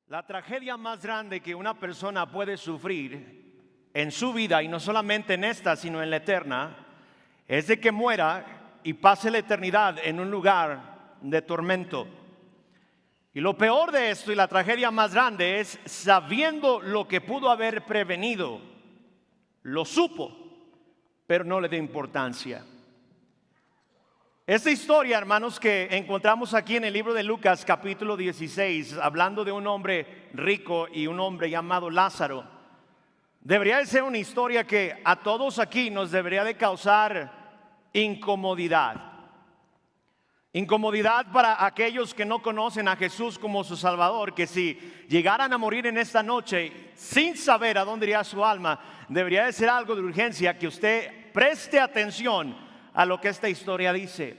La tragedia más grande que una persona puede sufrir en su vida, y no solamente en esta, sino en la eterna, es de que muera y pase la eternidad en un lugar de tormento. Y lo peor de esto y la tragedia más grande es sabiendo lo que pudo haber prevenido, lo supo, pero no le dio importancia. Esta historia, hermanos, que encontramos aquí en el libro de Lucas capítulo 16, hablando de un hombre rico y un hombre llamado Lázaro, debería de ser una historia que a todos aquí nos debería de causar incomodidad. Incomodidad para aquellos que no conocen a Jesús como su Salvador, que si llegaran a morir en esta noche sin saber a dónde iría su alma, debería de ser algo de urgencia que usted preste atención a lo que esta historia dice.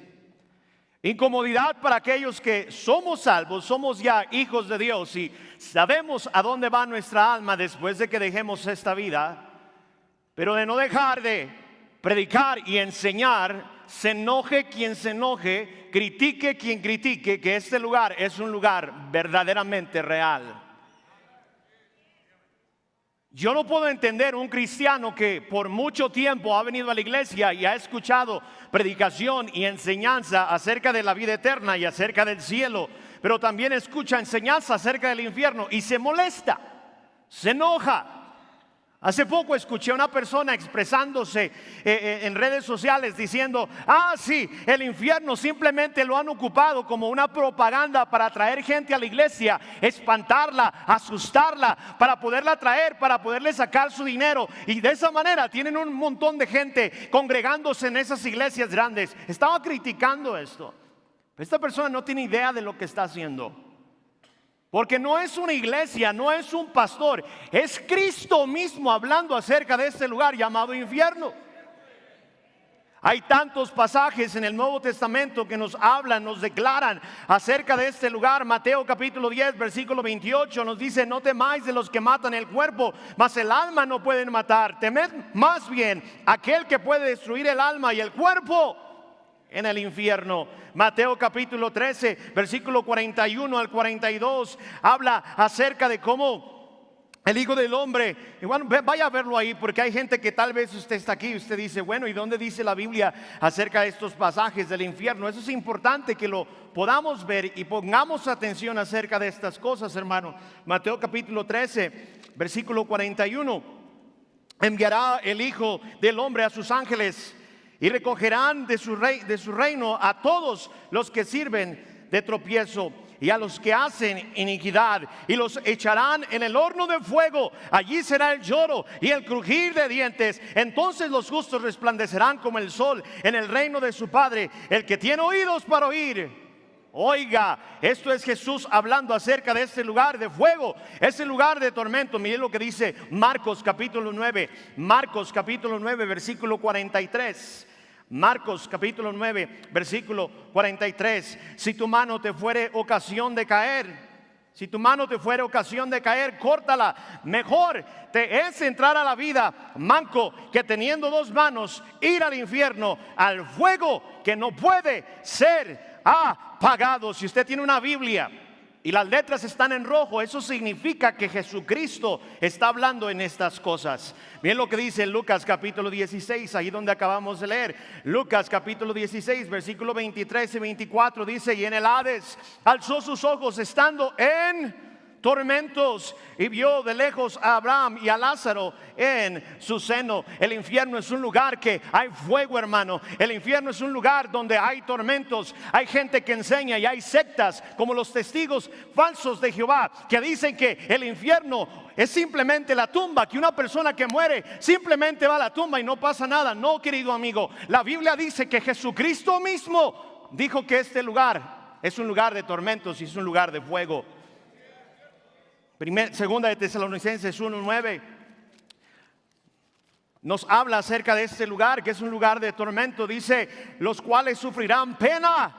Incomodidad para aquellos que somos salvos, somos ya hijos de Dios y sabemos a dónde va nuestra alma después de que dejemos esta vida, pero de no dejar de predicar y enseñar, se enoje quien se enoje, critique quien critique, que este lugar es un lugar verdaderamente real. Yo no puedo entender un cristiano que por mucho tiempo ha venido a la iglesia y ha escuchado predicación y enseñanza acerca de la vida eterna y acerca del cielo, pero también escucha enseñanza acerca del infierno y se molesta, se enoja. Hace poco escuché a una persona expresándose en redes sociales diciendo: sí, el infierno simplemente lo han ocupado como una propaganda para atraer gente a la iglesia, espantarla, asustarla, para poderla atraer, para poderle sacar su dinero. Y de esa manera tienen un montón de gente congregándose en esas iglesias grandes. Estaba criticando esto. Esta persona no tiene idea de lo que está haciendo. Porque no es una iglesia, no es un pastor, es Cristo mismo hablando acerca de este lugar llamado infierno. Hay tantos pasajes en el Nuevo Testamento que nos hablan, nos declaran acerca de este lugar. Mateo capítulo 10, versículo 28 nos dice: no temáis de los que matan el cuerpo, mas el alma no pueden matar. Temed más bien aquel que puede destruir el alma y el cuerpo en el infierno. Mateo capítulo 13, versículo 41 al 42 habla acerca de cómo el Hijo del Hombre, y bueno, vaya a verlo ahí, porque hay gente que tal vez usted está aquí y usted dice: bueno, ¿y dónde dice la Biblia acerca de estos pasajes del infierno? Eso es importante que lo podamos ver y pongamos atención acerca de estas cosas, hermano. Mateo capítulo 13, versículo 41: enviará el Hijo del Hombre a sus ángeles y recogerán de su reino a todos los que sirven de tropiezo y a los que hacen iniquidad, y los echarán en el horno de fuego. Allí será el lloro y el crujir de dientes. Entonces los justos resplandecerán como el sol en el reino de su Padre. El que tiene oídos para oír, oiga. Esto es Jesús hablando acerca de este lugar de fuego, ese lugar de tormento. Miren lo que dice Marcos capítulo 9, Marcos capítulo 9, versículo 43. Marcos capítulo 9, versículo 43. Si tu mano te fuere ocasión de caer, si tu mano te fuere ocasión de caer, córtala. Mejor te es entrar a la vida manco que teniendo dos manos ir al infierno, al fuego que no puede ser apagado. Si usted tiene una Biblia y las letras están en rojo, eso significa que Jesucristo está hablando en estas cosas. Miren lo que dice Lucas capítulo 16, ahí donde acabamos de leer. Lucas capítulo 16, versículo 23 y 24 dice: y en el Hades alzó sus ojos estando en tormentos y vio de lejos a Abraham y a Lázaro en su seno. El infierno es un lugar que hay fuego, hermano. El infierno es un lugar donde hay tormentos. Hay gente que enseña y hay sectas como los testigos falsos de Jehová que dicen que el infierno es simplemente la tumba, que una persona que muere simplemente va a la tumba y no pasa nada. No, querido amigo, la Biblia dice que Jesucristo mismo dijo que este lugar es un lugar de tormentos y es un lugar de fuego. Segunda de Tesalonicenses 1:9 nos habla acerca de este lugar, que es un lugar de tormento. Dice: los cuales sufrirán pena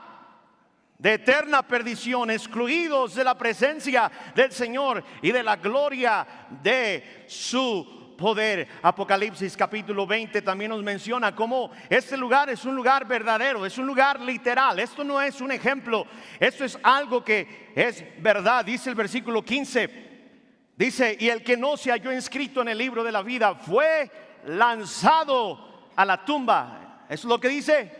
de eterna perdición, excluidos de la presencia del Señor y de la gloria de su poder. Apocalipsis capítulo 20 también nos menciona cómo este lugar es un lugar verdadero, es un lugar literal. Esto no es un ejemplo, esto es algo que es verdad. Dice el versículo 15, dice: y el que no se halló inscrito en el libro de la vida fue lanzado a la tumba. ¿Eso es lo que dice?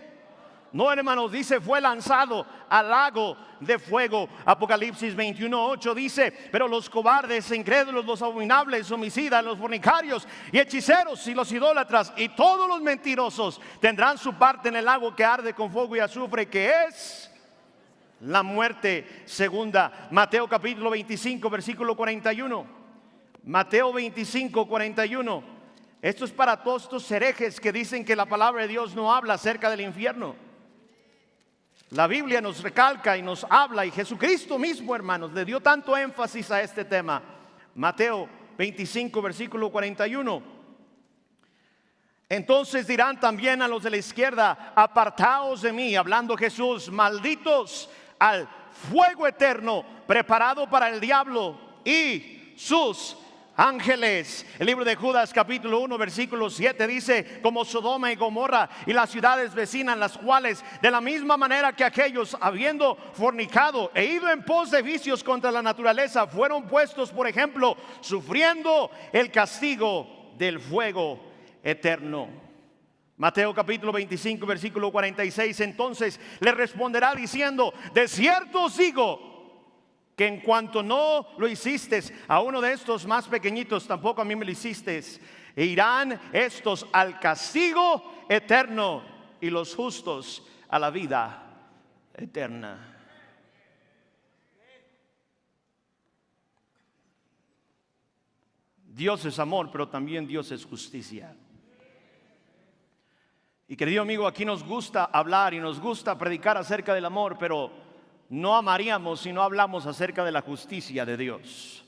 No, hermanos, dice fue lanzado al lago de fuego. Apocalipsis 21:8 dice: pero los cobardes, incrédulos, los abominables, homicidas, los fornicarios y hechiceros y los idólatras y todos los mentirosos tendrán su parte en el lago que arde con fuego y azufre, que es la muerte segunda. Mateo capítulo 25 versículo 41. Mateo 25, 41. Esto es para todos estos herejes que dicen que la palabra de Dios no habla acerca del infierno. La Biblia nos recalca y nos habla, y Jesucristo mismo, hermanos, le dio tanto énfasis a este tema. Mateo 25, versículo 41. Entonces dirán también a los de la izquierda: apartaos de mí, hablando Jesús, malditos al fuego eterno preparado para el diablo y sus ángeles. El libro de Judas capítulo 1 versículo 7 dice: como Sodoma y Gomorra y las ciudades vecinas, las cuales de la misma manera que aquellos, habiendo fornicado e ido en pos de vicios contra la naturaleza, fueron puestos por ejemplo, sufriendo el castigo del fuego eterno. Mateo capítulo 25 versículo 46. Entonces le responderá diciendo: de cierto os digo que en cuanto no lo hiciste a uno de estos más pequeñitos, tampoco a mí me lo hiciste. E irán estos al castigo eterno y los justos a la vida eterna. Dios es amor, pero también Dios es justicia. Y querido amigo, aquí nos gusta hablar y nos gusta predicar acerca del amor, pero no amaríamos si no hablamos acerca de la justicia de Dios.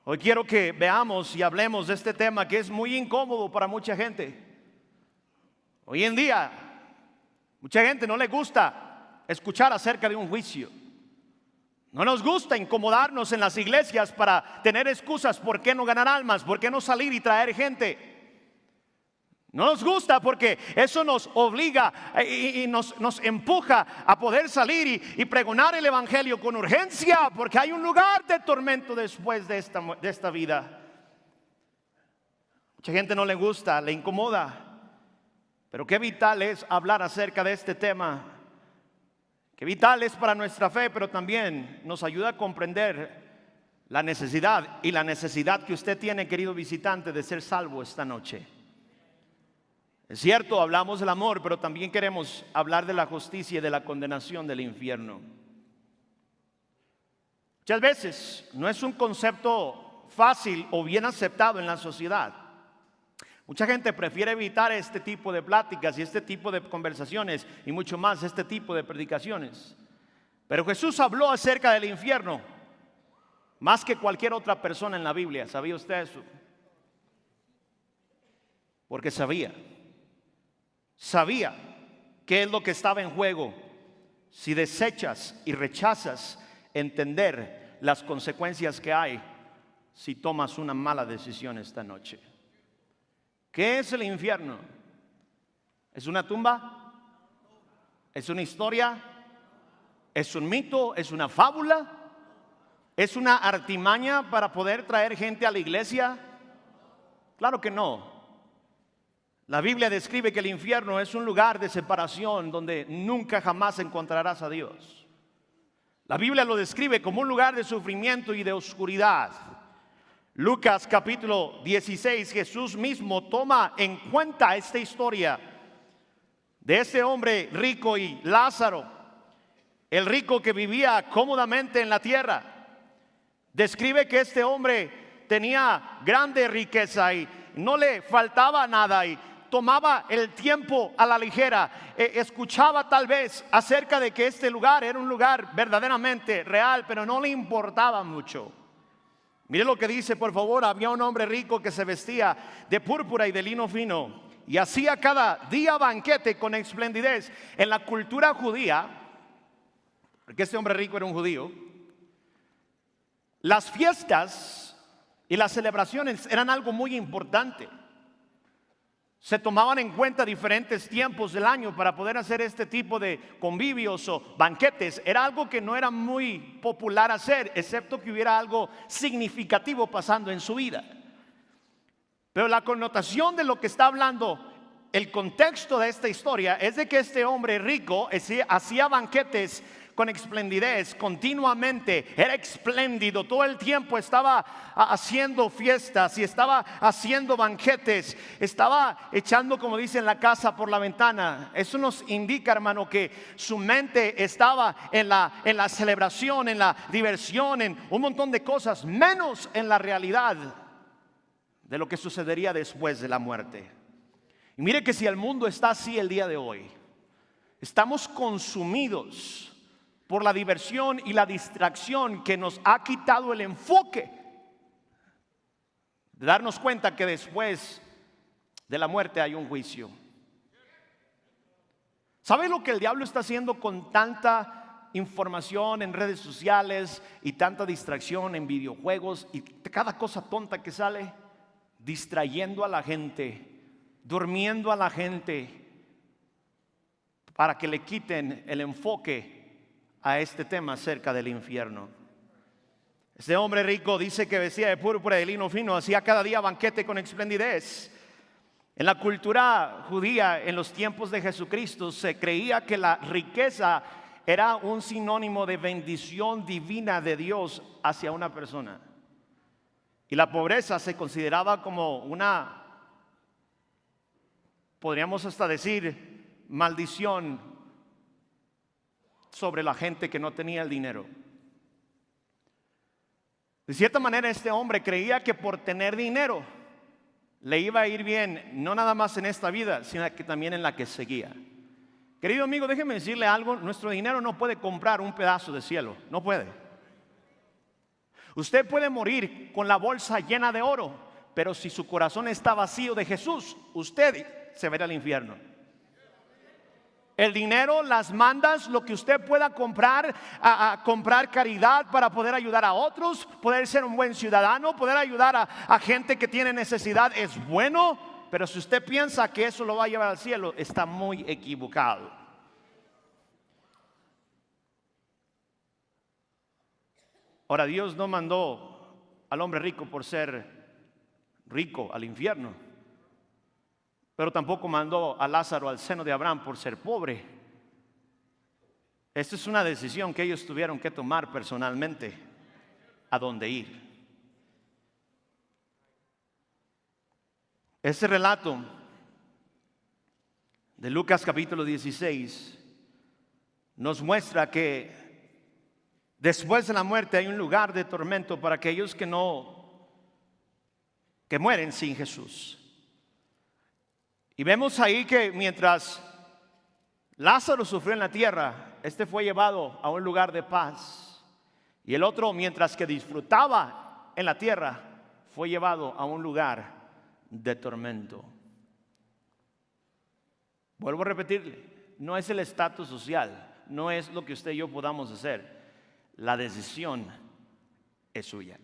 Hoy quiero que veamos y hablemos de este tema que es muy incómodo para mucha gente. Hoy en día, mucha gente no le gusta escuchar acerca de un juicio. No nos gusta incomodarnos en las iglesias para tener excusas por qué no ganar almas, por qué no salir y traer gente. No nos gusta porque eso nos obliga y nos empuja a poder salir y pregonar el evangelio con urgencia, porque hay un lugar de tormento después de esta vida. Mucha gente no le gusta, le incomoda, pero qué vital es hablar acerca de este tema. Qué vital es para nuestra fe, pero también nos ayuda a comprender la necesidad y la necesidad que usted tiene, querido visitante, de ser salvo esta noche. Es cierto, hablamos del amor, pero también queremos hablar de la justicia y de la condenación del infierno. Muchas veces no es un concepto fácil o bien aceptado en la sociedad. Mucha gente prefiere evitar este tipo de pláticas y este tipo de conversaciones y mucho más este tipo de predicaciones. Pero Jesús habló acerca del infierno más que cualquier otra persona en la Biblia. ¿Sabía usted eso? Porque sabía qué es lo que estaba en juego si desechas y rechazas entender las consecuencias que hay si tomas una mala decisión esta noche. ¿Qué es el infierno? ¿Es una tumba? ¿Es una historia? ¿Es un mito? ¿Es una fábula? ¿Es una artimaña para poder traer gente a la iglesia? Claro que no. La Biblia describe que el infierno es un lugar de separación donde nunca jamás encontrarás a Dios. La Biblia lo describe como un lugar de sufrimiento y de oscuridad. Lucas capítulo 16, Jesús mismo toma en cuenta esta historia de este hombre rico y Lázaro, el rico que vivía cómodamente en la tierra. Describe que este hombre tenía grande riqueza y no le faltaba nada y tomaba el tiempo a la ligera. Escuchaba tal vez acerca de que este lugar era un lugar verdaderamente real, pero no le importaba mucho. Mire lo que dice, por favor. Había un hombre rico que se vestía de púrpura y de lino fino y hacía cada día banquete con esplendidez. En la cultura judía, porque este hombre rico era un judío, las fiestas Y las celebraciones eran algo muy importante. Se tomaban en cuenta diferentes tiempos del año para poder hacer este tipo de convivios o banquetes. Era algo que no era muy popular hacer, excepto que hubiera algo significativo pasando en su vida. Pero la connotación de lo que está hablando, el contexto de esta historia, es de que este hombre rico hacía banquetes con esplendidez continuamente, era espléndido, todo el tiempo estaba haciendo fiestas y estaba haciendo banquetes, estaba echando, como dicen, la casa por la ventana. Eso nos indica, hermano, que su mente estaba en la celebración, en la diversión, en un montón de cosas, menos en la realidad de lo que sucedería después de la muerte. Y mire que si el mundo está así el día de hoy, estamos consumidos por la diversión y la distracción que nos ha quitado el enfoque de darnos cuenta que después de la muerte hay un juicio. ¿Sabe lo que el diablo está haciendo con tanta información en redes sociales y tanta distracción en videojuegos y cada cosa tonta que sale? Distrayendo a la gente, durmiendo a la gente, para que le quiten el enfoque a este tema acerca del infierno. Este hombre rico dice que vestía de púrpura y de lino fino, hacía cada día banquete con esplendidez. En la cultura judía, en los tiempos de Jesucristo, se creía que la riqueza era un sinónimo de bendición divina de Dios hacia una persona. Y la pobreza se consideraba como una, podríamos hasta decir, maldición sobre la gente que no tenía el dinero. De cierta manera, este hombre creía que por tener dinero le iba a ir bien, no nada más en esta vida, sino que también en la que seguía. Querido amigo, déjeme decirle algo: nuestro dinero no puede comprar un pedazo de cielo, no puede. Usted puede morir con la bolsa llena de oro, pero si su corazón está vacío de Jesús, usted se verá al infierno. El dinero, las mandas, lo que usted pueda comprar, a comprar caridad para poder ayudar a otros, poder ser un buen ciudadano, poder ayudar a gente que tiene necesidad, es bueno. Pero si usted piensa que eso lo va a llevar al cielo, está muy equivocado. Ahora, Dios no mandó al hombre rico por ser rico al infierno, pero tampoco mandó a Lázaro al seno de Abraham por ser pobre. Esta es una decisión que ellos tuvieron que tomar personalmente, a dónde ir. Este relato de Lucas capítulo 16 nos muestra que después de la muerte hay un lugar de tormento para aquellos que mueren sin Jesús. Y vemos ahí que mientras Lázaro sufrió en la tierra, este fue llevado a un lugar de paz. Y el otro, mientras que disfrutaba en la tierra, fue llevado a un lugar de tormento. Vuelvo a repetirle, no es el estatus social, no es lo que usted y yo podamos hacer. La decisión es suya.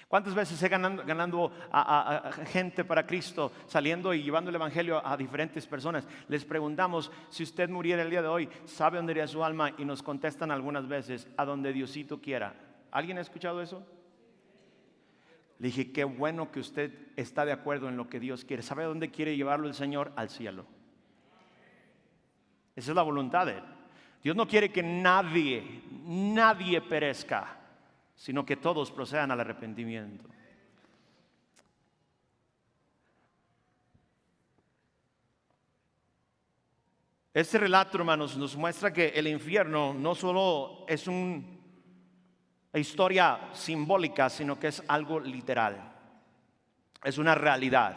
¿Cuántas veces he ganando a gente para Cristo, saliendo y llevando el evangelio a diferentes personas? Les preguntamos: si usted muriera el día de hoy, ¿sabe dónde iría su alma? Y nos contestan algunas veces: a donde Diosito quiera. ¿Alguien ha escuchado eso? Le dije: qué bueno que usted está de acuerdo en lo que Dios quiere. ¿Sabe a dónde quiere llevarlo el Señor? Al cielo. Esa es la voluntad de Él. Dios no quiere que nadie perezca, sino que todos procedan al arrepentimiento. Este relato, hermanos, nos muestra que el infierno no solo es una historia simbólica, sino que es algo literal. Es una realidad.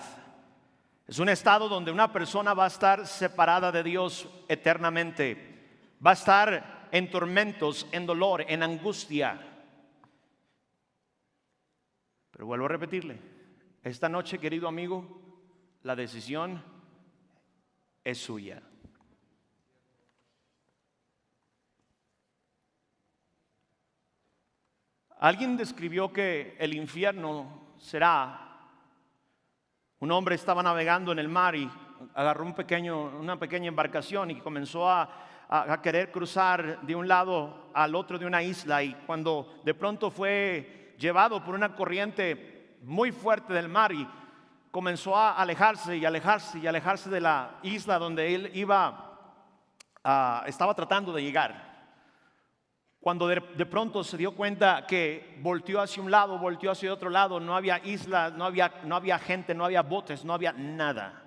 Es un estado donde una persona va a estar separada de Dios eternamente. Va a estar en tormentos, en dolor, en angustia. Pero vuelvo a repetirle, esta noche, querido amigo, la decisión es suya. Alguien describió que el infierno será, un hombre estaba navegando en el mar y agarró una pequeña embarcación y comenzó a querer cruzar de un lado al otro de una isla, y cuando de pronto fue llevado por una corriente muy fuerte del mar y comenzó a alejarse y alejarse y alejarse de la isla donde él estaba tratando de llegar. Cuando de pronto se dio cuenta que volteó hacia un lado, volteó hacia otro lado, no había isla, no había gente, no había botes, no había nada.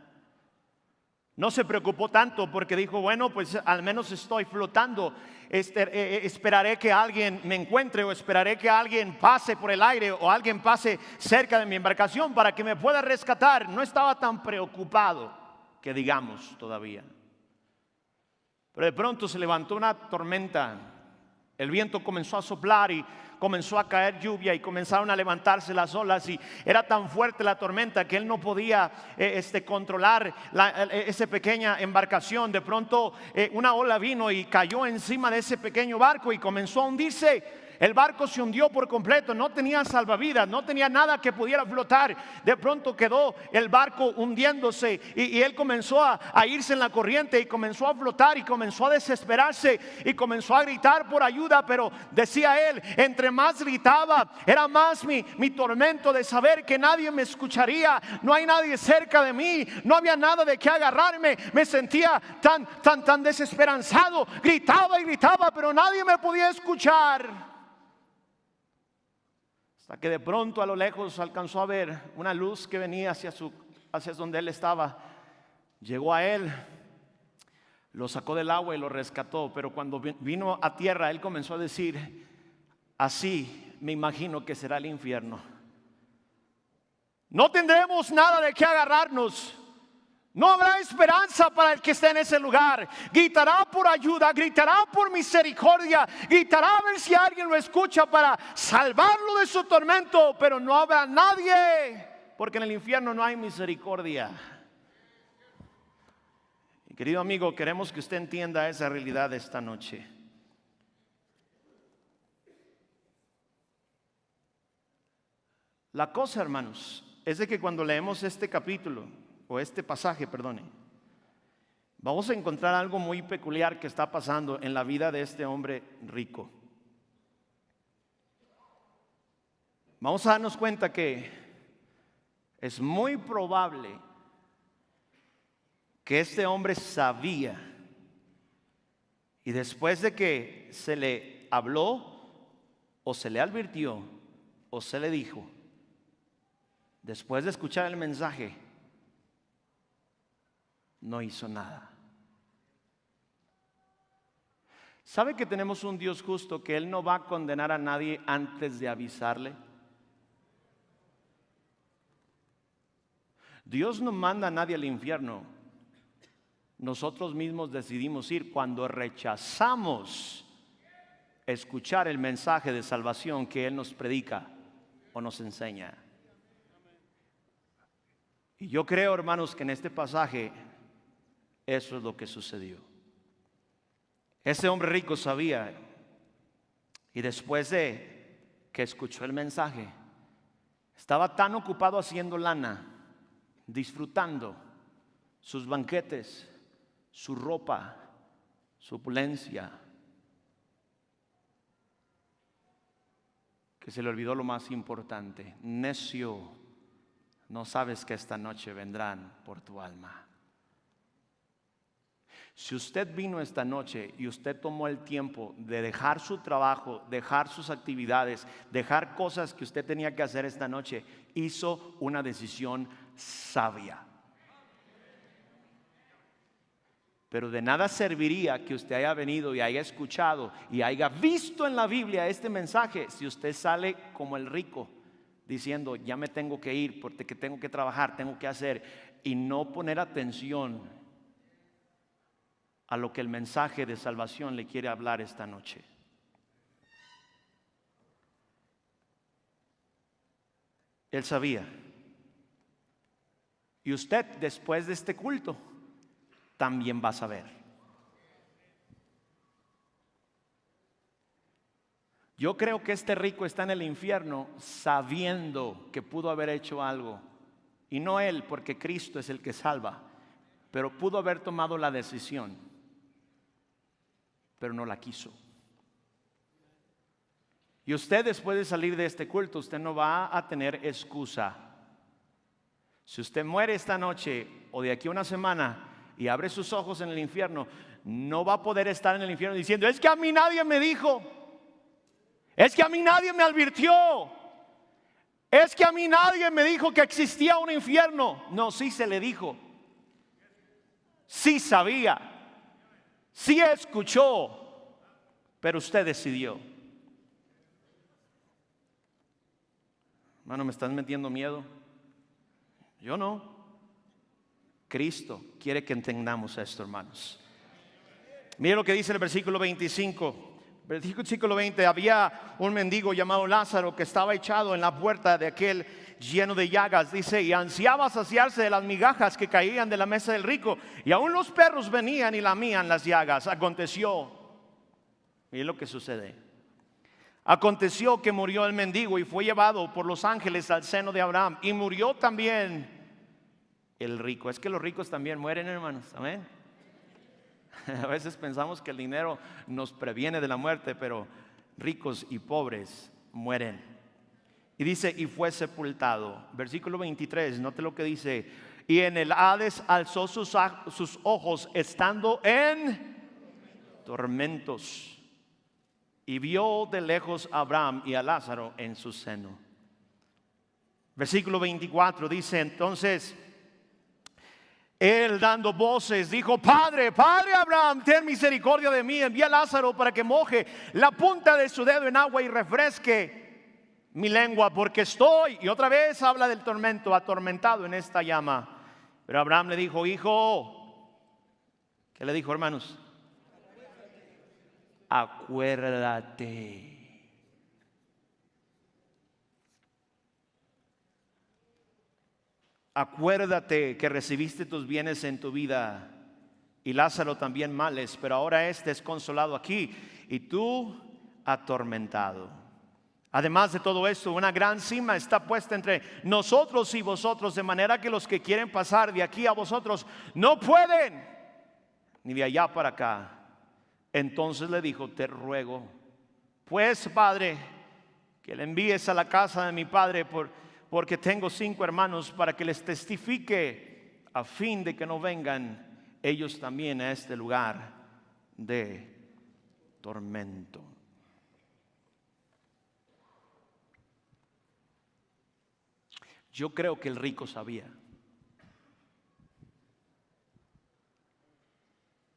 No se preocupó tanto porque dijo, bueno, pues al menos estoy flotando. Esperaré que alguien me encuentre, o esperaré que alguien pase por el aire, o alguien pase cerca de mi embarcación para que me pueda rescatar. No estaba tan preocupado, que digamos, todavía. Pero de pronto se levantó una tormenta. El viento comenzó a soplar y comenzó a caer lluvia y comenzaron a levantarse las olas, y era tan fuerte la tormenta que él no podía controlar esa pequeña embarcación. De pronto una ola vino y cayó encima de ese pequeño barco y comenzó a hundirse. El barco se hundió por completo, no tenía salvavidas, no tenía nada que pudiera flotar. De pronto quedó el barco hundiéndose y él comenzó a irse en la corriente y comenzó a flotar y comenzó a desesperarse y comenzó a gritar por ayuda. Pero decía él, entre más gritaba, era más mi tormento de saber que nadie me escucharía. No hay nadie cerca de mí, no había nada de qué agarrarme. Me sentía tan desesperanzado. Gritaba y gritaba, pero nadie me podía escuchar. Hasta que de pronto a lo lejos alcanzó a ver una luz que venía hacia donde él estaba. Llegó a él, lo sacó del agua y lo rescató. Pero cuando vino a tierra, él comenzó a decir, así me imagino que será el infierno. No tendremos nada de qué agarrarnos. No habrá esperanza para el que esté en ese lugar. Gritará por ayuda, gritará por misericordia, gritará a ver si alguien lo escucha para salvarlo de su tormento, pero no habrá nadie, porque en el infierno no hay misericordia. Y querido amigo, queremos que usted entienda esa realidad esta noche. La cosa, hermanos, es de que cuando leemos este capítulo, o este pasaje, perdone, vamos a encontrar algo muy peculiar que está pasando en la vida de este hombre rico. Vamos a darnos cuenta que es muy probable que este hombre sabía, y después de que se le habló, o se le advirtió, o se le dijo, después de escuchar el mensaje, no hizo nada. ¿Sabe que tenemos un Dios justo, que Él no va a condenar a nadie antes de avisarle? Dios no manda a nadie al infierno. Nosotros mismos decidimos ir cuando rechazamos escuchar el mensaje de salvación que Él nos predica o nos enseña. Y yo creo, hermanos, que en este pasaje eso es lo que sucedió. Ese hombre rico sabía, y después de que escuchó el mensaje, estaba tan ocupado haciendo lana, disfrutando sus banquetes, su ropa, su opulencia, que se le olvidó lo más importante. Necio, no sabes que esta noche vendrán por tu alma. Si usted vino esta noche y usted tomó el tiempo de dejar su trabajo, dejar sus actividades, dejar cosas que usted tenía que hacer esta noche, hizo una decisión sabia. Pero de nada serviría que usted haya venido y haya escuchado y haya visto en la Biblia este mensaje si usted sale como el rico, diciendo, ya me tengo que ir porque tengo que trabajar, tengo que hacer, y no poner atención a lo que el mensaje de salvación le quiere hablar esta noche. Él sabía. Y usted, después de este culto, también va a saber. Yo creo que este rico está en el infierno sabiendo que pudo haber hecho algo. Y no él, porque Cristo es el que salva. Pero pudo haber tomado la decisión, pero no la quiso. Y usted, después de salir de este culto, usted no va a tener excusa. Si usted muere esta noche o de aquí a una semana y abre sus ojos en el infierno, no va a poder estar en el infierno diciendo: es que a mí nadie me dijo, es que a mí nadie me advirtió, es que a mí nadie me dijo que existía un infierno. No, sí se le dijo, sí sabía, sí escuchó, pero usted decidió. Hermano, ¿me estás metiendo miedo? Yo no. Cristo quiere que entendamos esto, hermanos. Mire lo que dice el versículo 25. Versículo 20. Había un mendigo llamado Lázaro que estaba echado en la puerta de aquel lleno de llagas. Dice: y ansiaba saciarse de las migajas que caían de la mesa del rico, y aún los perros venían y lamían las llagas. Aconteció, mire lo que sucede. Aconteció que murió el mendigo y fue llevado por los ángeles al seno de Abraham. Y murió también el rico. Es que los ricos también mueren, hermanos. Amén. A veces pensamos que el dinero nos previene de la muerte, pero ricos y pobres mueren. Y dice: y fue sepultado. Versículo 23, note lo que dice: y en el Hades alzó sus ojos estando en tormentos. Y vio de lejos a Abraham y a Lázaro en su seno. Versículo 24 dice: entonces él, dando voces, dijo: Padre, Padre Abraham, ten misericordia de mí, envía a Lázaro para que moje la punta de su dedo en agua y refresque mi lengua, porque estoy, y otra vez habla del tormento, atormentado en esta llama. Pero Abraham le dijo: hijo, ¿qué le dijo, hermanos? Acuérdate. Acuérdate que recibiste tus bienes en tu vida, y Lázaro también males, pero ahora este es consolado aquí y tú atormentado. Además de todo esto, una gran cima está puesta entre nosotros y vosotros, de manera que los que quieren pasar de aquí a vosotros no pueden, ni de allá para acá. Entonces le dijo: te ruego, pues, Padre, que le envíes a la casa de mi padre, porque tengo 5 hermanos, para que les testifique, a fin de que no vengan ellos también a este lugar de tormento. Yo creo que el rico sabía.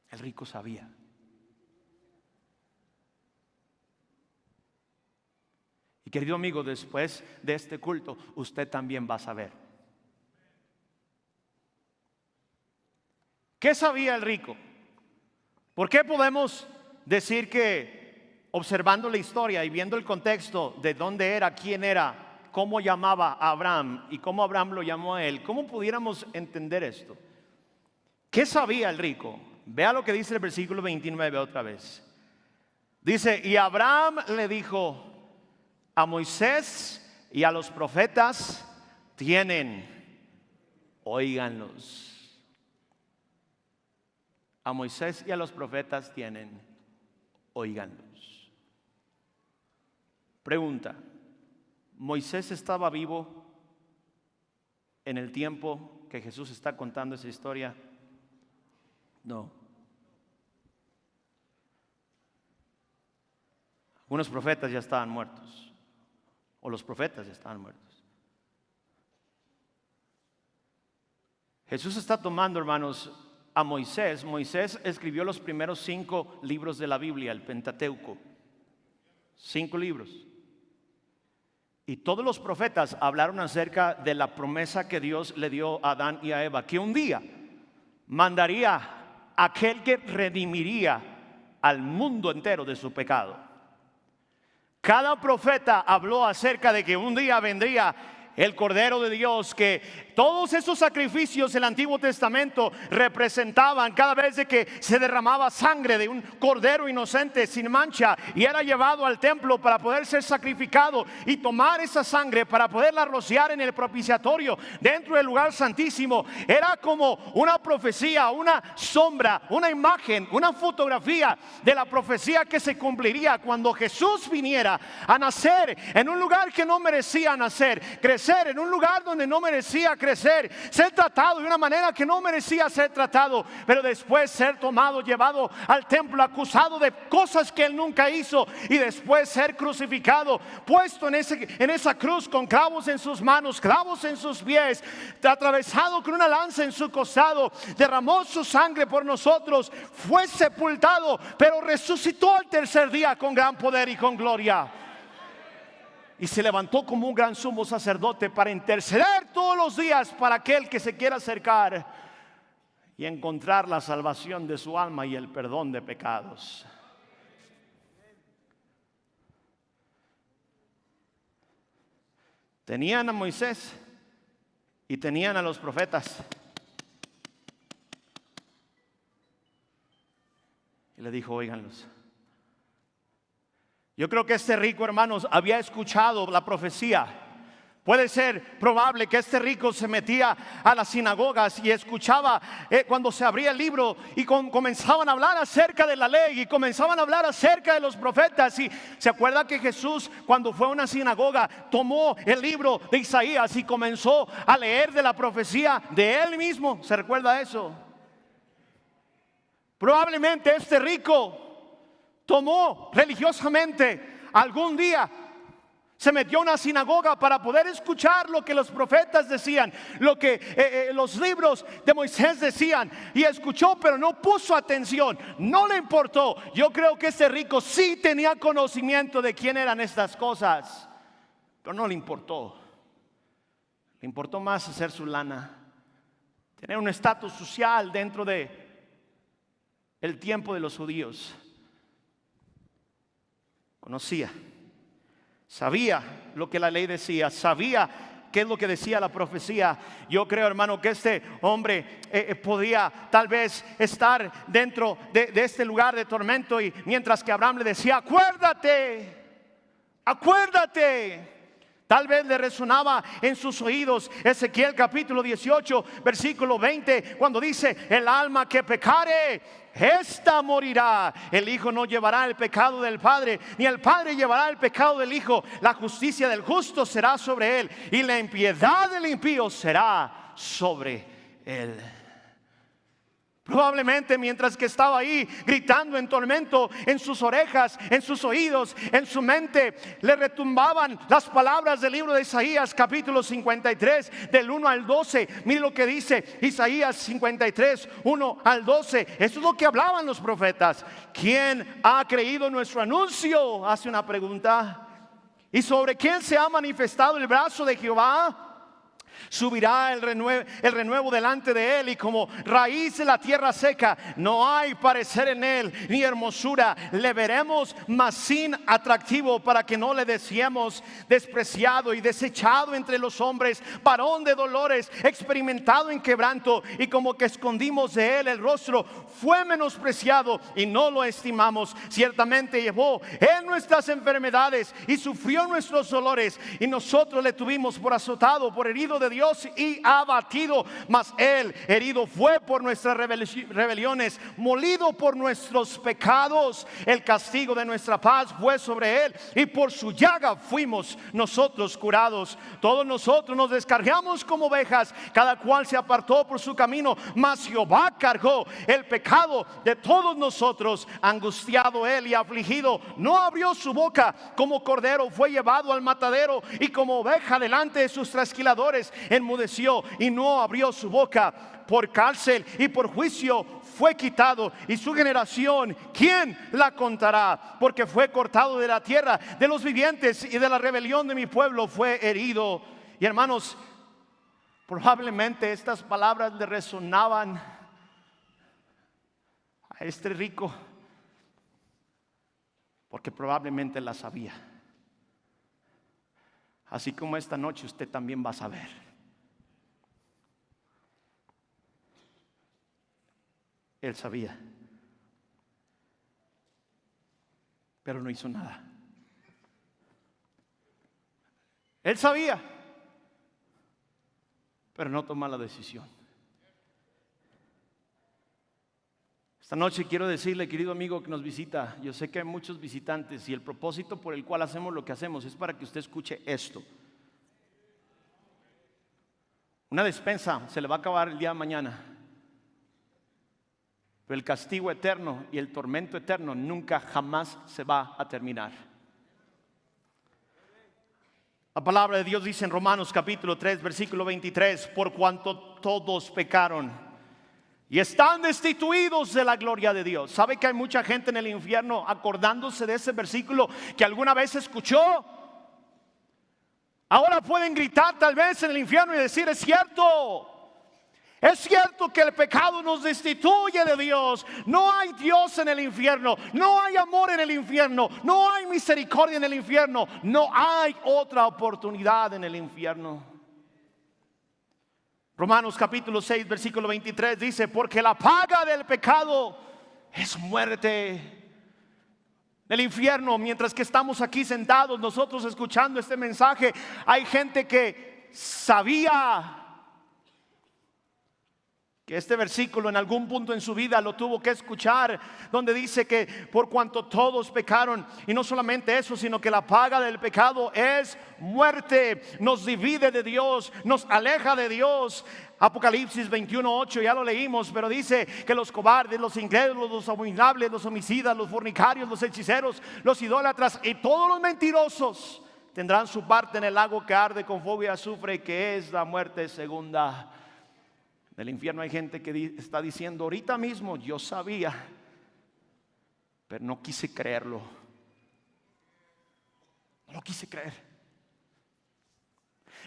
El rico sabía. Y querido amigo, después de este culto, usted también va a saber. ¿Qué sabía el rico? ¿Por qué podemos decir que, observando la historia y viendo el contexto de dónde era, quién era, cómo llamaba a Abraham y cómo Abraham lo llamó a él, cómo pudiéramos entender esto? ¿Qué sabía el rico? Vea lo que dice el versículo 29 otra vez. Dice: y Abraham le dijo: a Moisés y a los profetas tienen, óiganlos. A Moisés y a los profetas tienen, óiganlos. Pregunta: ¿Moisés estaba vivo en el tiempo que Jesús está contando esa historia? No. Algunos profetas ya estaban muertos. O los profetas ya estaban muertos. Jesús está tomando, hermanos, a Moisés. Moisés escribió los primeros 5 libros de la Biblia, el Pentateuco. 5 libros. Y todos los profetas hablaron acerca de la promesa que Dios le dio a Adán y a Eva, que un día mandaría a aquel que redimiría al mundo entero de su pecado. Cada profeta habló acerca de que un día vendría el Cordero de Dios, que todos esos sacrificios del Antiguo Testamento representaban cada vez de que se derramaba sangre de un cordero inocente sin mancha y era llevado al templo para poder ser sacrificado, y tomar esa sangre para poderla rociar en el propiciatorio dentro del lugar santísimo, era como una profecía, una sombra, una imagen, una fotografía de la profecía que se cumpliría cuando Jesús viniera a nacer en un lugar que no merecía nacer, crecer en un lugar donde no merecía crecer, ser tratado de una manera que no merecía ser tratado, pero después ser tomado, llevado al templo, acusado de cosas que él nunca hizo, y después ser crucificado, puesto en esa cruz con clavos en sus manos, clavos en sus pies, atravesado con una lanza en su costado, derramó su sangre por nosotros, fue sepultado, pero resucitó al tercer día con gran poder y con gloria. Y se levantó como un gran sumo sacerdote para interceder todos los días para aquel que se quiera acercar y encontrar la salvación de su alma y el perdón de pecados. Tenían a Moisés y tenían a los profetas. Y le dijo: óiganlos. Yo creo que este rico, hermanos, había escuchado la profecía. Puede ser probable que este rico se metía a las sinagogas y escuchaba cuando se abría el libro y comenzaban a hablar acerca de la ley y comenzaban a hablar acerca de los profetas. Y se acuerda que Jesús, cuando fue a una sinagoga, tomó el libro de Isaías y comenzó a leer de la profecía de él mismo. ¿Se recuerda eso? Probablemente este rico tomó religiosamente algún día, se metió a una sinagoga para poder escuchar lo que los profetas decían, lo que los libros de Moisés decían, y escuchó, pero no puso atención, no le importó. Yo creo que este rico sí tenía conocimiento de quién eran estas cosas, pero no le importó. Le importó más hacer su lana, tener un estatus social dentro de el tiempo de los judíos. Conocía, sabía lo que la ley decía, sabía qué es lo que decía la profecía. Yo creo, hermano, que este hombre podía tal vez estar dentro de este lugar de tormento, y mientras que Abraham le decía: acuérdate, acuérdate. Tal vez le resonaba en sus oídos Ezequiel capítulo 18 versículo 20, cuando dice: el alma que pecare, esta morirá. El hijo no llevará el pecado del padre, ni el padre llevará el pecado del hijo. La justicia del justo será sobre él, y la impiedad del impío será sobre él. Probablemente mientras que estaba ahí gritando en tormento, en sus orejas, en sus oídos, en su mente, le retumbaban las palabras del libro de Isaías capítulo 53 del 1 al 12. Mire lo que dice Isaías 53, 1 al 12. Eso es lo que hablaban los profetas. ¿Quién ha creído nuestro anuncio?, hace una pregunta. ¿Y sobre quién se ha manifestado el brazo de Jehová? Subirá el renuevo delante de él, y como raíz de la tierra seca, no hay parecer en él ni hermosura. Le veremos, mas sin atractivo, para que no le deseemos. Despreciado y desechado entre los hombres, varón de dolores, experimentado en quebranto, y como que escondimos de él el rostro. Fue menospreciado y no lo estimamos. Ciertamente llevó él nuestras enfermedades y sufrió nuestros dolores, y nosotros le tuvimos por azotado, por herido de Dios y abatido. Mas él herido fue por nuestras rebeliones, molido por nuestros pecados. El castigo de nuestra paz fue sobre él, y por su llaga fuimos nosotros curados. Todos nosotros nos descargamos como ovejas, cada cual se apartó por su camino, mas Jehová cargó el pecado de todos nosotros. Angustiado él y afligido, no abrió su boca. Como cordero fue llevado al matadero, y como oveja delante de sus trasquiladores enmudeció y no abrió su boca. Por cárcel y por juicio fue quitado, y su generación, ¿quién la contará? Porque fue cortado de la tierra de los vivientes, y de la rebelión de mi pueblo fue herido. Y hermanos, probablemente estas palabras le resonaban a este rico, porque probablemente las sabía. así como esta noche usted también va a saber. Él sabía, pero no hizo nada. Él sabía, pero no tomó la decisión. Esta noche quiero decirle, querido amigo que nos visita, yo sé que hay muchos visitantes y el propósito por el cual hacemos lo que hacemos es para que usted escuche esto. Una despensa se le va a acabar el día de mañana, pero el castigo eterno y el tormento eterno nunca jamás se va a terminar. La palabra de Dios dice en Romanos capítulo 3 versículo 23: por cuanto todos pecaron y están destituidos de la gloria de Dios. ¿Sabe que hay mucha gente en el infierno acordándose de ese versículo que alguna vez escuchó? Ahora pueden gritar tal vez en el infierno y decir: es cierto que el pecado nos destituye de Dios. No hay Dios en el infierno, no hay amor en el infierno, no hay misericordia en el infierno, no hay otra oportunidad en el infierno. Romanos capítulo 6 versículo 23 dice: porque la paga del pecado es muerte. El infierno, mientras que estamos aquí sentados nosotros escuchando este mensaje, hay gente que sabía que este versículo en algún punto en su vida lo tuvo que escuchar, donde dice que por cuanto todos pecaron, y no solamente eso, sino que la paga del pecado es muerte, nos divide de Dios, nos aleja de Dios. Apocalipsis 21:8, ya lo leímos, pero dice que los cobardes, los incrédulos, los abominables, los homicidas, los fornicarios, los hechiceros, los idólatras y todos los mentirosos tendrán su parte en el lago que arde con fuego y azufre, que es la muerte segunda. Del infierno hay gente que está diciendo ahorita mismo: yo sabía, pero no quise creerlo. No lo quise creer.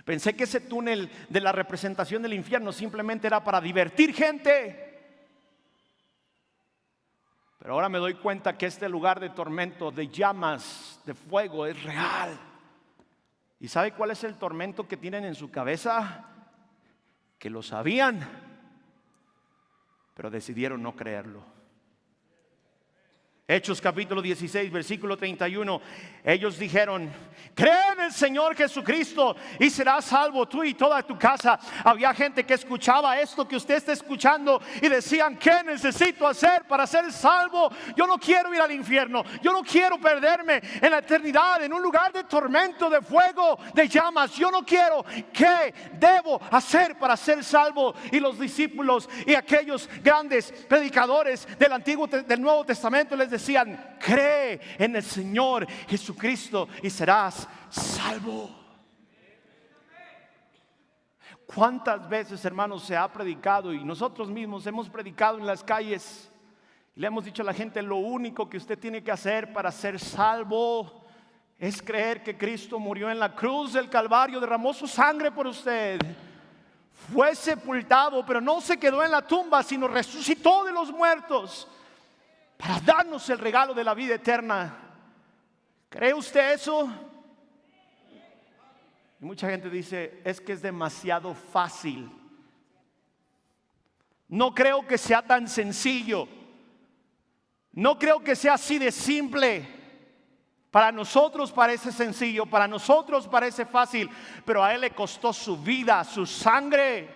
Pensé que ese túnel de la representación del infierno simplemente era para divertir gente. Pero ahora me doy cuenta que este lugar de tormento, de llamas, de fuego, es real. ¿Y sabe cuál es el tormento que tienen en su cabeza? Que lo sabían, pero decidieron no creerlo. Hechos capítulo 16 versículo 31, ellos dijeron: cree en el Señor Jesucristo y serás salvo tú y toda tu casa. Había gente que escuchaba esto que usted está escuchando y decían: ¿qué necesito hacer para ser salvo? Yo no quiero ir al infierno, yo no quiero perderme en la eternidad en un lugar de tormento, de fuego, de llamas. Yo no quiero. ¿Qué debo hacer para ser salvo? Y los discípulos y aquellos grandes predicadores del Nuevo Testamento les decían: cree en el Señor Jesucristo y serás salvo. ¿Cuántas veces, hermanos, se ha predicado y nosotros mismos hemos predicado en las calles y le hemos dicho a la gente: lo único que usted tiene que hacer para ser salvo es creer que Cristo murió en la cruz del Calvario, derramó su sangre por usted, fue sepultado, pero no se quedó en la tumba, sino resucitó de los muertos para darnos el regalo de la vida eterna? ¿Cree usted eso? Y mucha gente dice: es que es demasiado fácil. No creo que sea tan sencillo. No creo que sea así de simple. Para nosotros parece sencillo, para nosotros parece fácil, pero a Él le costó su vida, su sangre.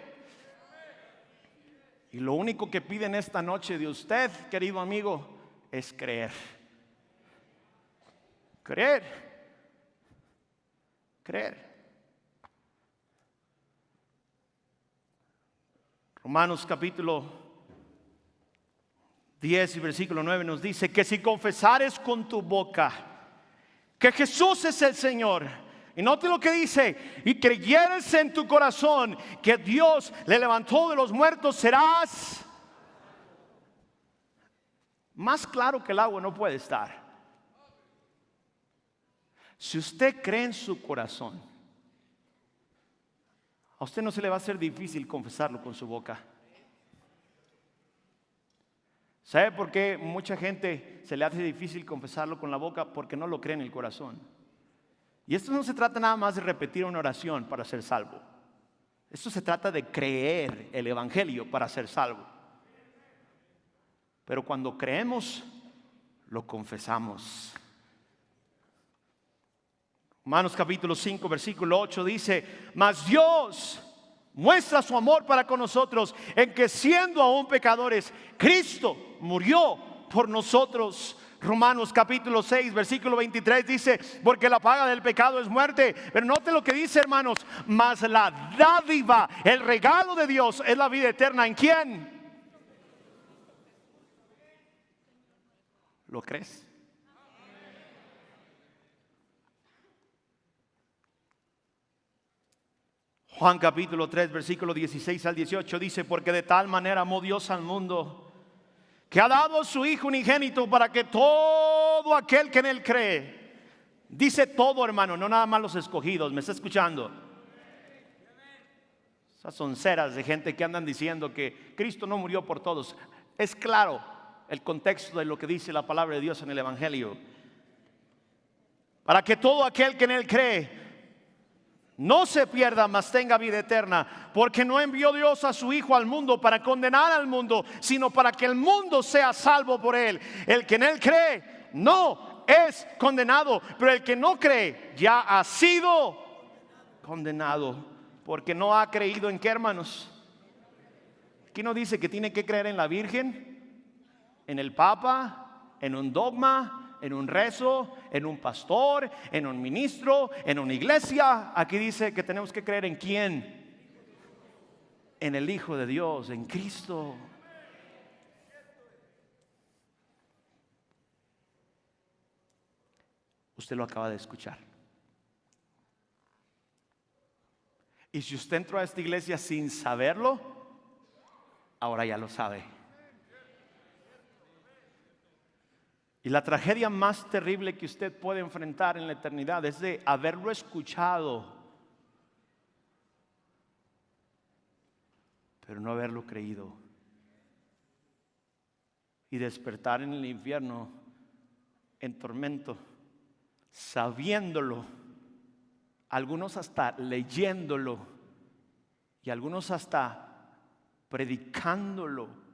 Y lo único que pide en esta noche de usted, querido amigo, es creer. Creer. Romanos capítulo 10 y versículo 9 nos dice que si confesares con tu boca que Jesús es el Señor, y note lo que dice, y creyeres en tu corazón que Dios le levantó de los muertos, serás. Más claro que el agua no puede estar. Si usted cree en su corazón, a usted no se le va a hacer difícil confesarlo con su boca. ¿Sabe por qué mucha gente se le hace difícil confesarlo con la boca? Porque no lo cree en el corazón. Y esto no se trata nada más de repetir una oración para ser salvo. Esto se trata de creer el evangelio para ser salvo. Pero cuando creemos, lo confesamos. Romanos capítulo 5 versículo 8 dice: mas Dios muestra su amor para con nosotros en que, siendo aún pecadores, Cristo murió por nosotros. Romanos capítulo 6 versículo 23 dice: porque la paga del pecado es muerte. Pero note lo que dice, hermanos: mas la dádiva, el regalo de Dios, es la vida eterna. ¿En quién? ¿Lo crees? Juan capítulo 3 versículo 16 al 18 dice: porque de tal manera amó Dios al mundo, que ha dado a su Hijo unigénito, para que todo aquel que en Él cree, dice todo, hermano, no nada más los escogidos. ¿Me está escuchando? Esas sonceras de gente que andan diciendo que Cristo no murió por todos. Es claro el contexto de lo que dice la palabra de Dios en el evangelio: para que todo aquel que en Él cree no se pierda, mas tenga vida eterna. Porque no envió Dios a su Hijo al mundo para condenar al mundo, sino para que el mundo sea salvo por Él. El que en Él cree no es condenado, pero el que no cree ya ha sido condenado, porque no ha creído en qué, hermanos. Aquí no dice que tiene que creer en la Virgen, en el Papa, en un dogma, en un rezo, en un pastor, en un ministro, en una iglesia. Aquí dice que tenemos que creer en quién: en el Hijo de Dios, en Cristo. Usted lo acaba de escuchar. Y si usted entró a esta iglesia sin saberlo, ahora ya lo sabe. Y la tragedia más terrible que usted puede enfrentar en la eternidad es de haberlo escuchado, pero no haberlo creído, y despertar en el infierno en tormento, sabiéndolo, algunos hasta leyéndolo y algunos hasta predicándolo.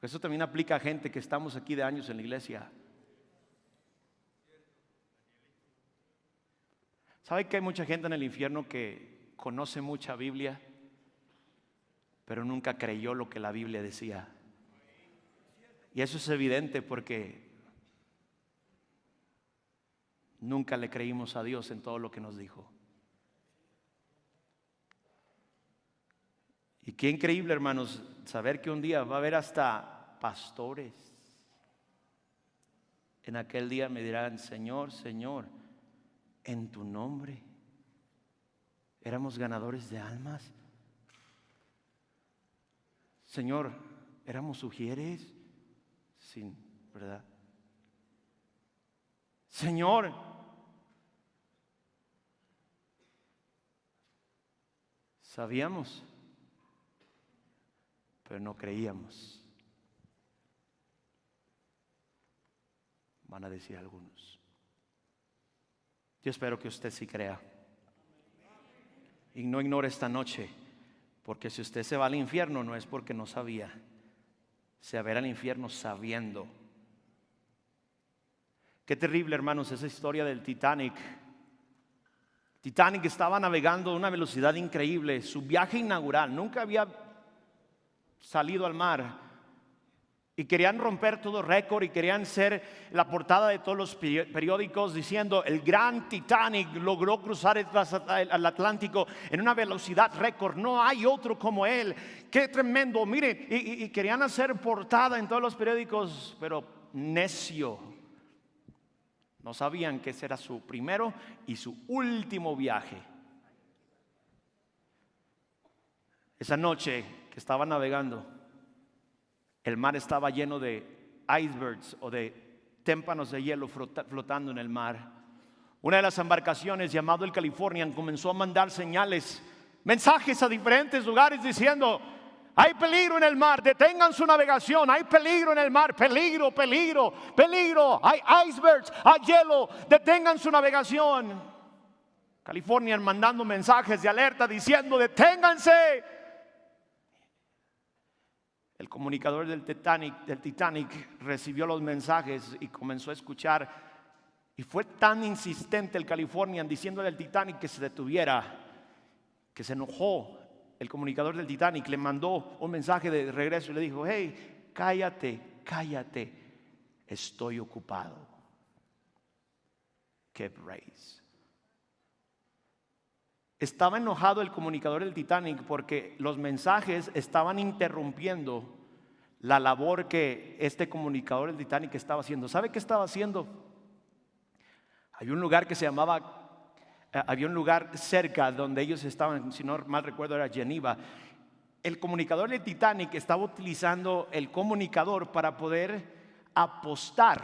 Eso también aplica a gente que estamos aquí de años en la iglesia. ¿Sabe que hay mucha gente en el infierno que conoce mucha Biblia, pero nunca creyó lo que la Biblia decía? Y eso es evidente porque nunca le creímos a Dios en todo lo que nos dijo. Y qué increíble, hermanos, saber que un día va a haber hasta pastores. En aquel día me dirán: Señor, Señor, en tu nombre éramos ganadores de almas. Señor, éramos sugieres sin verdad. Señor, sabíamos, pero no creíamos. Van a decir algunos. Yo espero que usted sí crea. Y no ignore esta noche, porque si usted se va al infierno no es porque no sabía, se va a ir al infierno sabiendo. Qué terrible, hermanos, esa historia del Titanic. Titanic estaba navegando a una velocidad increíble, su viaje inaugural, nunca había salido al mar, y querían romper todo récord y querían ser la portada de todos los periódicos diciendo: el gran Titanic logró cruzar el Atlántico en una velocidad récord, no hay otro como él, qué tremendo, miren, y querían hacer portada en todos los periódicos, pero necio, no sabían que ese era su primero y su último viaje. Esa noche que estaba navegando, el mar estaba lleno de icebergs o de témpanos de hielo flotando en el mar. Una de las embarcaciones, llamado el Californian, comenzó a mandar señales, mensajes a diferentes lugares diciendo: Hay peligro en el mar, detengan su navegación. Hay peligro en el mar, peligro, peligro, peligro. Hay icebergs, hay hielo, detengan su navegación. California mandando mensajes de alerta diciendo: deténganse. El comunicador del Titanic recibió los mensajes y comenzó a escuchar. Y fue tan insistente el Californian diciéndole al Titanic que se detuviera, que se enojó. El comunicador del Titanic le mandó un mensaje de regreso y le dijo: hey, cállate, cállate, estoy ocupado. Keep race. Estaba enojado el comunicador del Titanic porque los mensajes estaban interrumpiendo la labor que este comunicador del Titanic estaba haciendo. ¿Sabe qué estaba haciendo? Había un lugar que se llamaba... Había un lugar cerca donde ellos estaban, si no mal recuerdo era Geneva. El comunicador del Titanic estaba utilizando el comunicador para poder apostar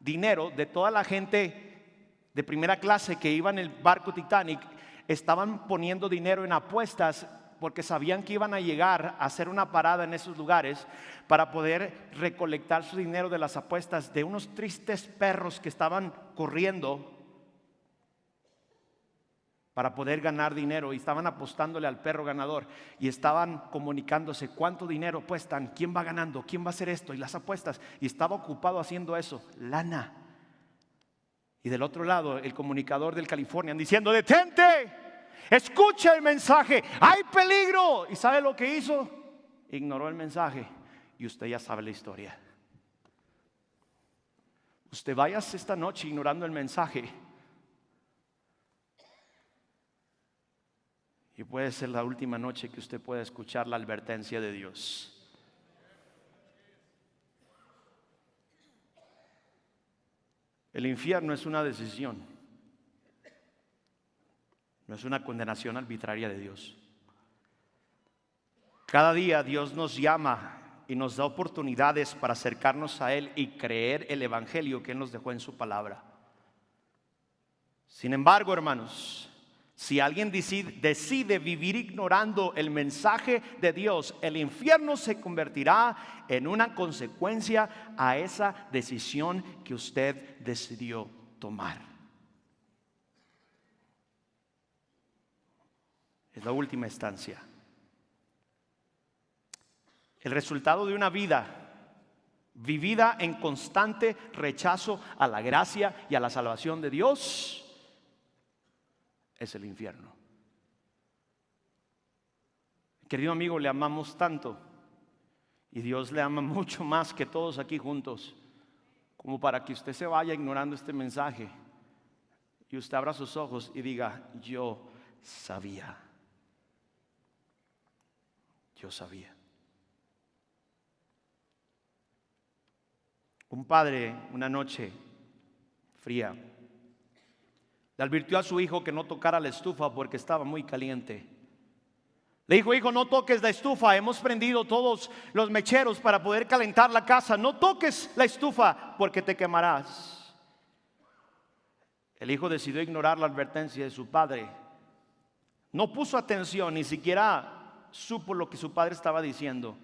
dinero de toda la gente de primera clase que iba en el barco Titanic. Estaban poniendo dinero en apuestas porque sabían que iban a llegar a hacer una parada en esos lugares para poder recolectar su dinero de las apuestas de unos tristes perros que estaban corriendo para poder ganar dinero, y estaban apostándole al perro ganador y estaban comunicándose cuánto dinero apuestan, quién va ganando, quién va a hacer esto y las apuestas, y estaba ocupado haciendo eso, lana. Y del otro lado el comunicador del Californian diciendo: detente, escucha el mensaje, hay peligro. ¿Y sabe lo que hizo? Ignoró el mensaje, y usted ya sabe la historia. Usted vaya esta noche ignorando el mensaje y puede ser la última noche que usted pueda escuchar la advertencia de Dios. El infierno es una decisión, no es una condenación arbitraria de Dios. Cada día Dios nos llama y nos da oportunidades para acercarnos a Él y creer el evangelio que Él nos dejó en su palabra. Sin embargo, hermanos, si alguien decide vivir ignorando el mensaje de Dios, el infierno se convertirá en una consecuencia a esa decisión que usted decidió tomar. Es la última instancia. El resultado de una vida vivida en constante rechazo a la gracia y a la salvación de Dios es el infierno. Querido amigo, le amamos tanto y Dios le ama mucho más que todos aquí juntos, como para que usted se vaya ignorando este mensaje y usted abra sus ojos y diga: yo sabía. Yo sabía. Un padre, una noche fría, le advirtió a su hijo que no tocara la estufa porque estaba muy caliente. Le dijo: hijo, no toques la estufa, hemos prendido todos los mecheros para poder calentar la casa. No toques la estufa porque te quemarás. El hijo decidió ignorar la advertencia de su padre. No puso atención, ni siquiera supo lo que su padre estaba diciendo,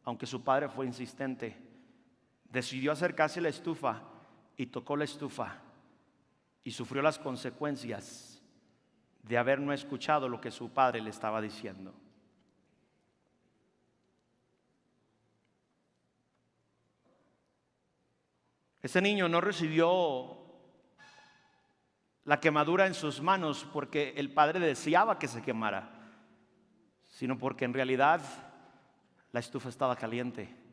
aunque su padre fue insistente. Decidió acercarse a la estufa y tocó la estufa. Y sufrió las consecuencias de haber no escuchado lo que su padre le estaba diciendo. Ese niño no recibió la quemadura en sus manos porque el padre deseaba que se quemara, sino porque en realidad la estufa estaba caliente.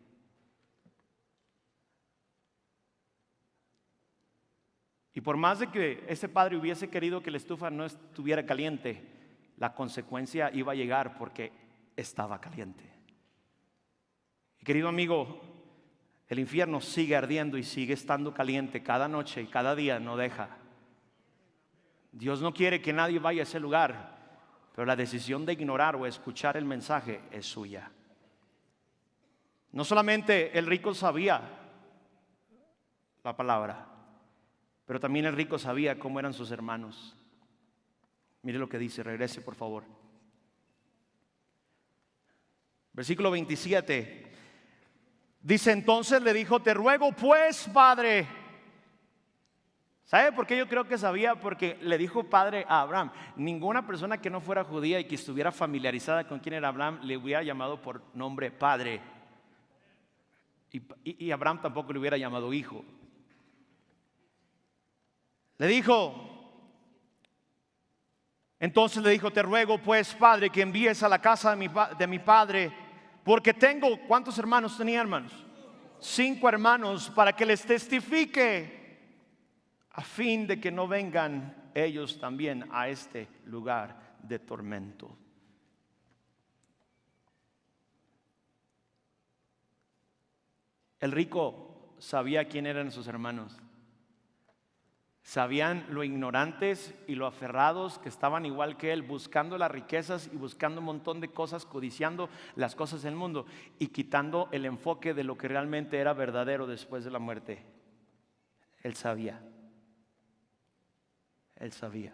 Y por más de que ese padre hubiese querido que la estufa no estuviera caliente, la consecuencia iba a llegar porque estaba caliente. Y querido amigo, el infierno sigue ardiendo y sigue estando caliente cada noche y cada día no deja. Dios no quiere que nadie vaya a ese lugar, pero la decisión de ignorar o escuchar el mensaje es suya. No solamente el rico sabía la palabra, pero también el rico sabía cómo eran sus hermanos. Mire lo que dice, regrese por favor. Versículo 27. Dice, entonces le dijo, te ruego pues, padre. ¿Sabe por qué yo creo que sabía? Porque le dijo padre a Abraham. Ninguna persona que no fuera judía y que estuviera familiarizada con quién era Abraham le hubiera llamado por nombre padre. Y Abraham tampoco le hubiera llamado hijo. Le dijo, entonces le dijo, te ruego pues, padre, que envíes a la casa de mi padre, porque tengo, ¿cuántos hermanos tenía, hermanos? 5 hermanos, para que les testifique, a fin de que no vengan ellos también a este lugar de tormento. El rico sabía quién eran sus hermanos. Sabían lo ignorantes y lo aferrados que estaban igual que él, buscando las riquezas y buscando un montón de cosas, codiciando las cosas del mundo y quitando el enfoque de lo que realmente era verdadero después de la muerte. Él sabía. Él sabía.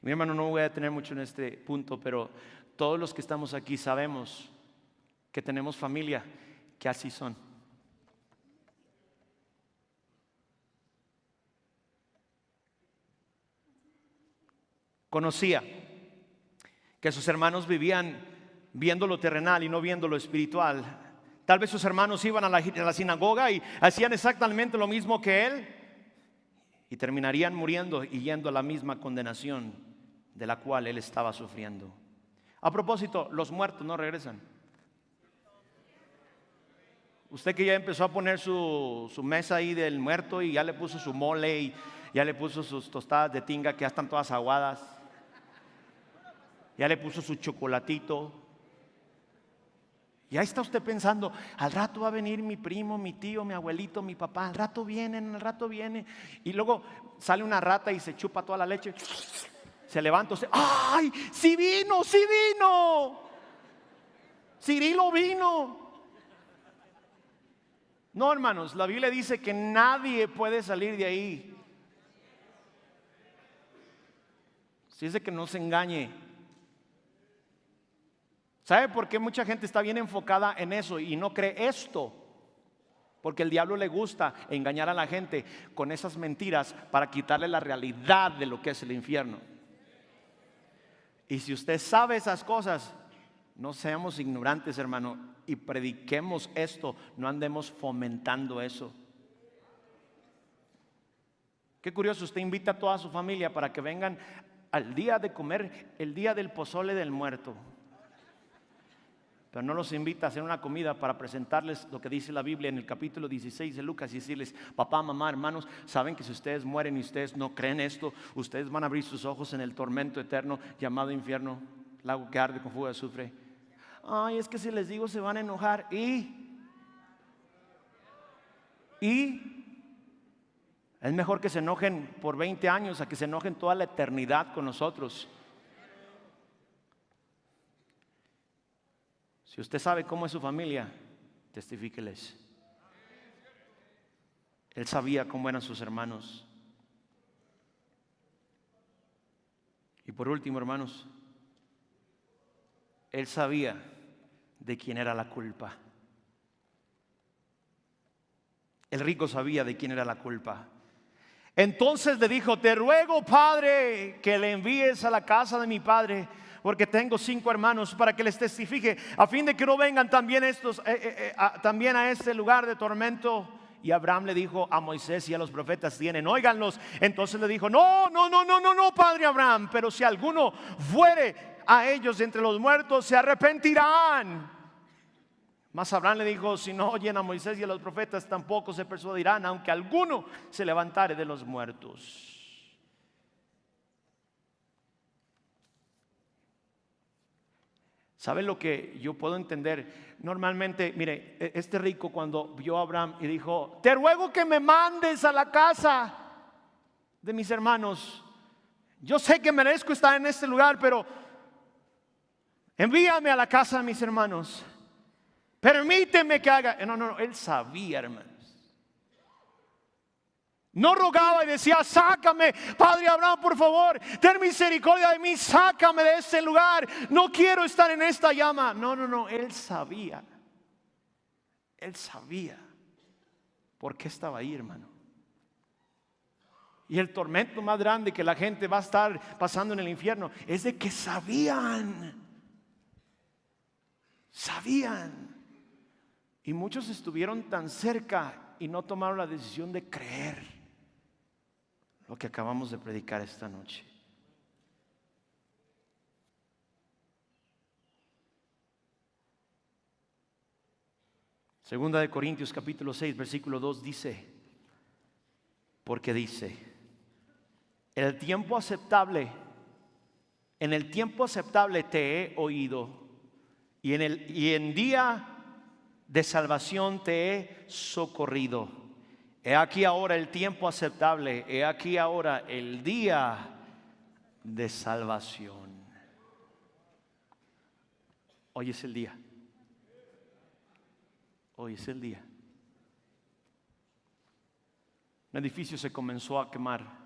Mi hermano, no voy a detener mucho en este punto, pero todos los que estamos aquí sabemos que tenemos familia que así son. Conocía que sus hermanos vivían viendo lo terrenal y no viendo lo espiritual. Tal vez sus hermanos iban a la sinagoga y hacían exactamente lo mismo que él y terminarían muriendo y yendo a la misma condenación de la cual él estaba sufriendo. A propósito, los muertos no regresan. Usted que ya empezó a poner su mesa ahí del muerto y ya le puso su mole y ya le puso sus tostadas de tinga que ya están todas aguadas. Ya le puso su chocolatito. Y ahí está usted pensando, al rato va a venir mi primo, mi tío, mi abuelito, mi papá. Al rato vienen, al rato viene. Y luego sale una rata y se chupa toda la leche. Se levanta usted, ¡ay! ¡Sí vino, sí vino! Cirilo vino. No, hermanos, la Biblia dice que nadie puede salir de ahí. Si es de que no se engañe. ¿Sabe por qué mucha gente está bien enfocada en eso y no cree esto? Porque el diablo le gusta engañar a la gente con esas mentiras para quitarle la realidad de lo que es el infierno. Y si usted sabe esas cosas, no seamos ignorantes, hermano, y prediquemos esto, no andemos fomentando eso. Qué curioso, usted invita a toda su familia para que vengan al día de comer, el día del pozole del muerto. Pero no los invita a hacer una comida para presentarles lo que dice la Biblia en el capítulo 16 de Lucas y decirles, papá, mamá, hermanos, saben que si ustedes mueren y ustedes no creen esto, ustedes van a abrir sus ojos en el tormento eterno llamado infierno, lago que arde con fuego de azufre. Ay, es que si les digo se van a enojar y es mejor que se enojen por 20 años a que se enojen toda la eternidad con nosotros. Si usted sabe cómo es su familia, testifíqueles. Él sabía cómo eran sus hermanos. Y por último, hermanos, él sabía de quién era la culpa. El rico sabía de quién era la culpa. Entonces le dijo, te ruego, padre, que le envíes a la casa de mi padre, porque tengo 5 hermanos, para que les testifique, a fin de que no vengan también estos también a este lugar de tormento. Y Abraham le dijo a Moisés y a los profetas, tienen, óiganlos. Entonces le dijo, no, padre Abraham, pero si alguno fuere a ellos entre los muertos, se arrepentirán. Mas Abraham le dijo, si no oyen a Moisés y a los profetas, tampoco se persuadirán, aunque alguno se levantare de los muertos. ¿Saben lo que yo puedo entender? Normalmente, mire, este rico cuando vio a Abraham y dijo, te ruego que me mandes a la casa de mis hermanos. Yo sé que merezco estar en este lugar, pero envíame a la casa de mis hermanos. Permíteme que haga. No, él sabía, hermanos. No rogaba y decía: sácame, Padre Abraham, por favor, ten misericordia de mí, sácame de este lugar, no quiero estar en esta llama. No, él sabía por qué estaba ahí, hermano. Y el tormento más grande que la gente va a estar pasando en el infierno es de que sabían. Y muchos estuvieron tan cerca y no tomaron la decisión de creer lo que acabamos de predicar esta noche. Segunda de Corintios capítulo 6 versículo 2 dice: porque dice, en el tiempo aceptable te he oído, y en día de salvación te he socorrido. He aquí ahora el tiempo aceptable, he aquí ahora el día de salvación. Hoy es el día. Hoy es el día. Un edificio se comenzó a quemar.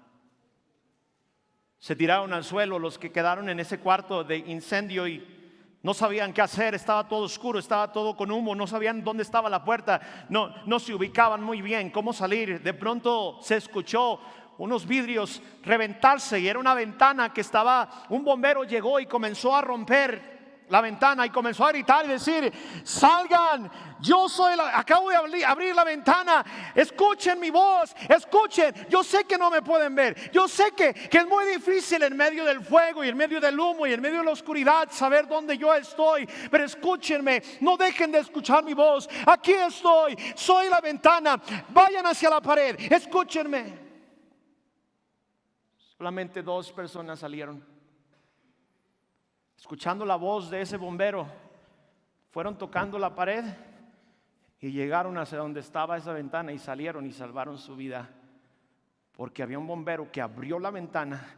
Se tiraron al suelo los que quedaron en ese cuarto de incendio y no sabían qué hacer. Estaba todo oscuro, estaba todo con humo, no sabían dónde estaba la puerta, no se ubicaban muy bien cómo salir. De pronto se escuchó unos vidrios reventarse y era una ventana que estaba, un bombero llegó y comenzó a romper la ventana y comenzó a gritar y decir: salgan, acabo de abrir la ventana, escuchen mi voz, escuchen. Yo sé que no me pueden ver, yo sé que es muy difícil en medio del fuego y en medio del humo y en medio de la oscuridad saber dónde yo estoy, pero escúchenme, no dejen de escuchar mi voz. Aquí estoy, soy la ventana, vayan hacia la pared, escúchenme. Solamente 2 personas salieron. Escuchando la voz de ese bombero, fueron tocando la pared y llegaron hacia donde estaba esa ventana y salieron y salvaron su vida, porque había un bombero que abrió la ventana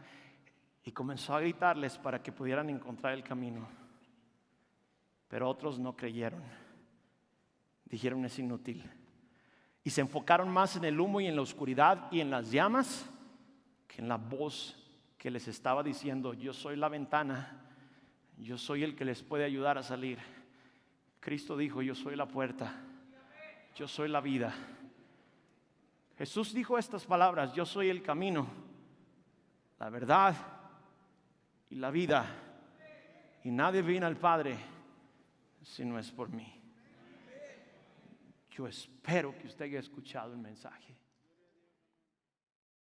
y comenzó a gritarles para que pudieran encontrar el camino. Pero otros no creyeron, dijeron: es inútil, y se enfocaron más en el humo y en la oscuridad y en las llamas que en la voz que les estaba diciendo: yo soy la ventana, yo soy el que les puede ayudar a salir. Cristo dijo: yo soy la puerta, yo soy la vida. Jesús dijo estas palabras: yo soy el camino, la verdad y la vida, y nadie viene al Padre si no es por mí. Yo espero que usted haya escuchado el mensaje.